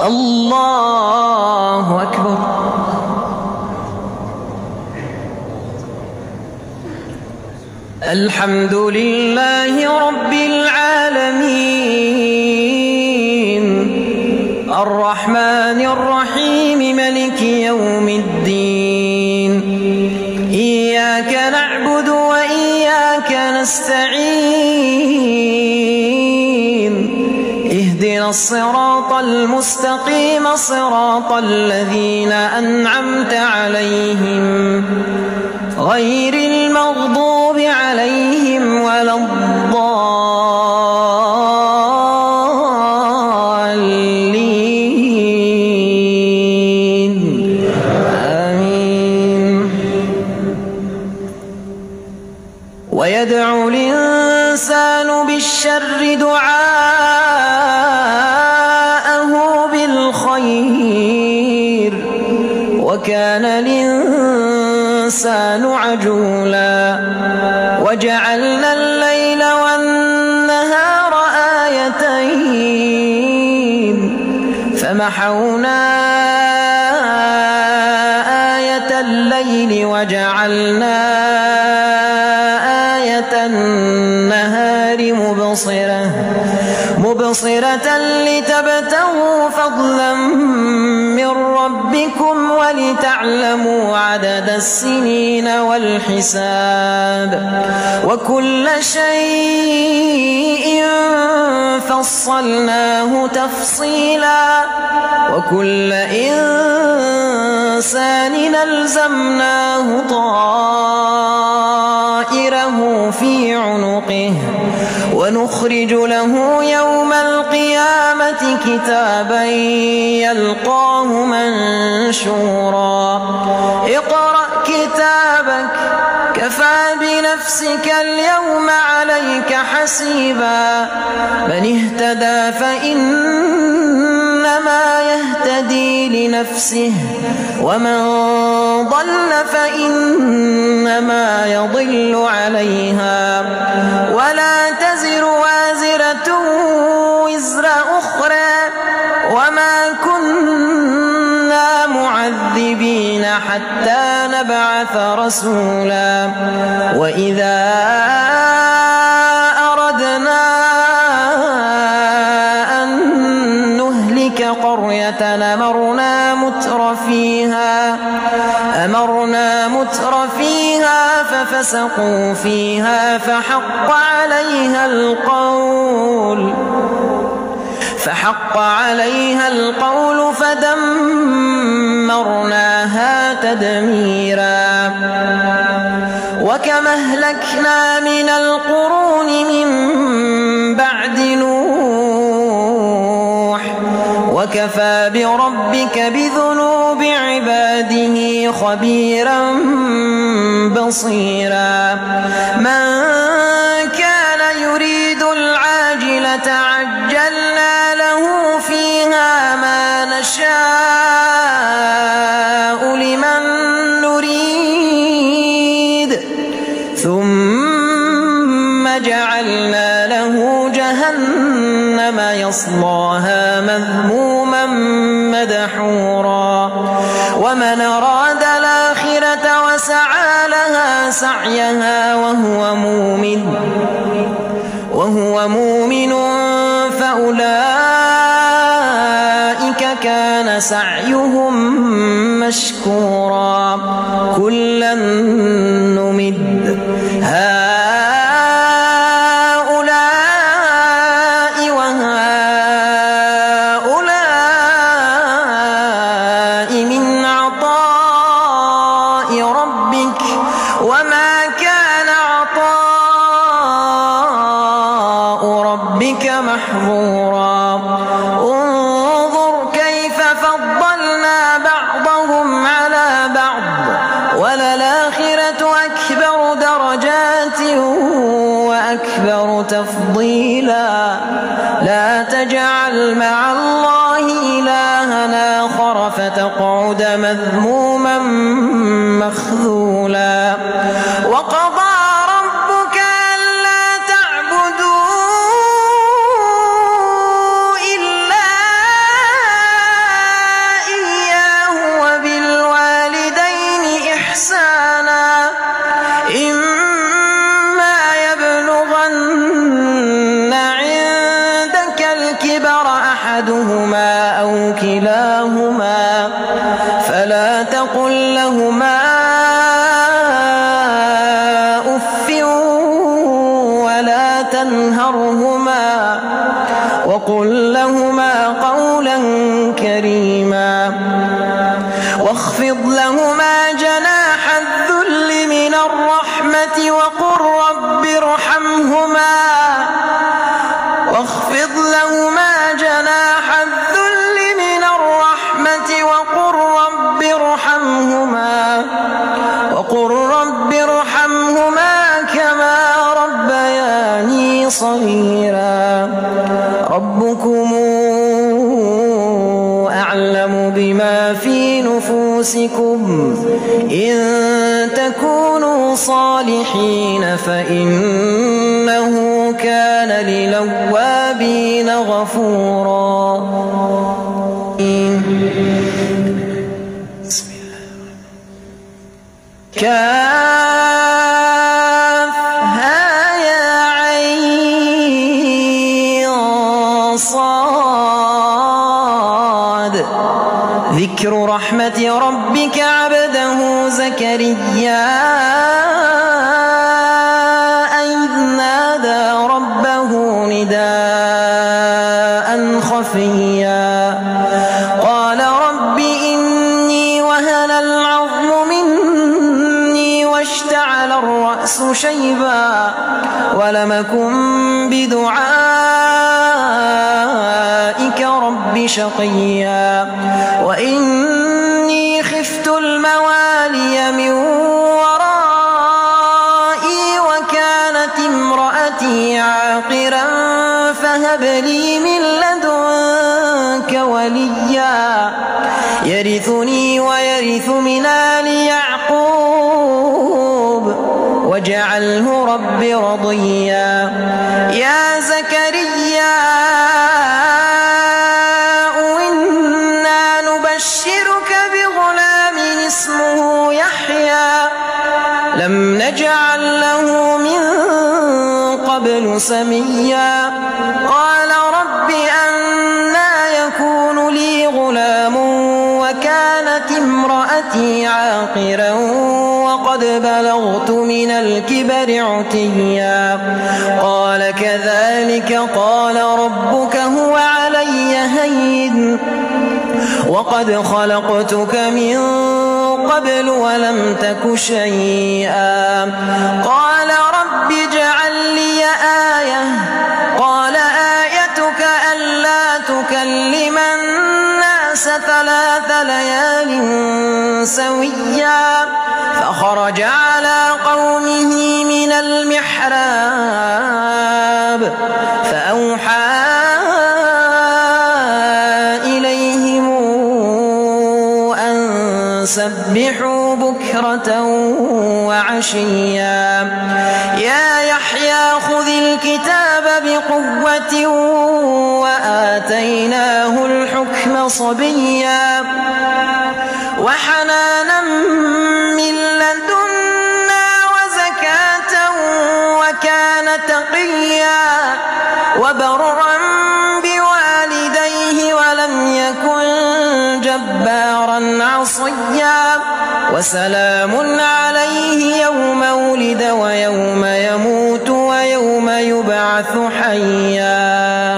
الله أكبر. الحمد لله رب العالمين الرحمن الرحيم ملك يوم الدين إياك نعبد وإياك نستعين اهدنا الصراط المستقيم صراط الذين أنعمت عليهم غير المغضوب عليهم ولا الضالين آمين. ويدعو الإنسان بالشر دعاءه بالخير وكان الإنسان عجولا وجعلنا الليل والنهار آيتين فمحونا آية الليل وجعلنا آية النهار مبصرة لتبتغوا فضلا من ربكم ولتعلموا عدد السنين والحساب وكل شيء فصلناه تفصيلا وكل إنسان ألزمناه طائره في عنقه ونخرج له يوم القيامة كتابا يلقاه منشورا اقرأ كتابك كفى بنفسك اليوم عليك حسيبا من اهتدى فإنما يهتدي لنفسه ومن ضل فإنما يضل عليها ولا تزر وازرة وزر أخرى وما كنا معذبين حتى نبعث رسولا وإذا أردنا أن نهلك قرية أمرنا متر فيها ففسقوا فيها فحق عليها القول فدمرناها تدميرا وكم أهلكنا من القرون من بعد نوح وكفى بربك بذنوب عباده خبيرا بصيرا من كان يريد العاجلة عجلنا له فيها ما نشاء لمن نريد ثم جعلنا له جهنم يصلاها مذموما مدحورا ومن أراد الآخرة وسعى لها سعيها وهو مؤمن فأولئك كان سعيهم مشكورا كلا نمد هؤلاء وهؤلاء من عطاء ربك وما كان عطاء ربك محظورا انظر كيف فضلنا بعضهم على بعض وللآخرة أكبر درجات وأكبر تفضيلا لا تجعل مع الله إلهنا آخر فتقعد مذموما مخذولا وقضى ربك ألا تعبدوا إلا أحدهما أو كلاهما فلا تقل لهما أف ولا تنهرهما وقل لهما قولا كريما واخفض لهما جناح الذل من الرحمة وقل رب ارحمهما كما ربياني صغيرا ربكم أعلم بما في نفوسكم إن تكونوا صالحين فإنه كان للأوابين غفورا. كافها يا عين صاد ذكر رحمة ربك عبده زكريا إذ نادى ربه نداء خفيا قال رب إني وهن العظم مني واشتعل الرأس شيبا ولم أكن بدعائك رب شقيا وإني خفت الموالي من ورائي وكانت امرأتي عاقرا فهب لي من لدنك وليا يرثني ويرث من آل يعقوب واجعله رب رضيا. يا زكريا إنا نبشرك بغلام اسمه يحيى لم نجعل له من قبل سميا قال رب أنى يكون لي غلام وكانت امرأتي عاقرا وقد بلغت من الكبر عتيا قال كذلك قال ربك هو علي هين وقد خلقتك من قبل ولم تك شيئا قال رب اجعل لي آية قال آيتك ألا تكلم الناس 3 ليال سويا فخرج على قومه من المحراب فأوحى إليهم أن سبحوا بكرة وعشيا يا يحيى خذ الكتاب بقوة وآتيناه الحكم صبيا وحنانا من لدنا وزكاة وكان تقيا وبرا بوالديه ولم يكن جبارا عصيا وسلام عليه يوم ولد ويوم يموت ويوم يبعث حيا.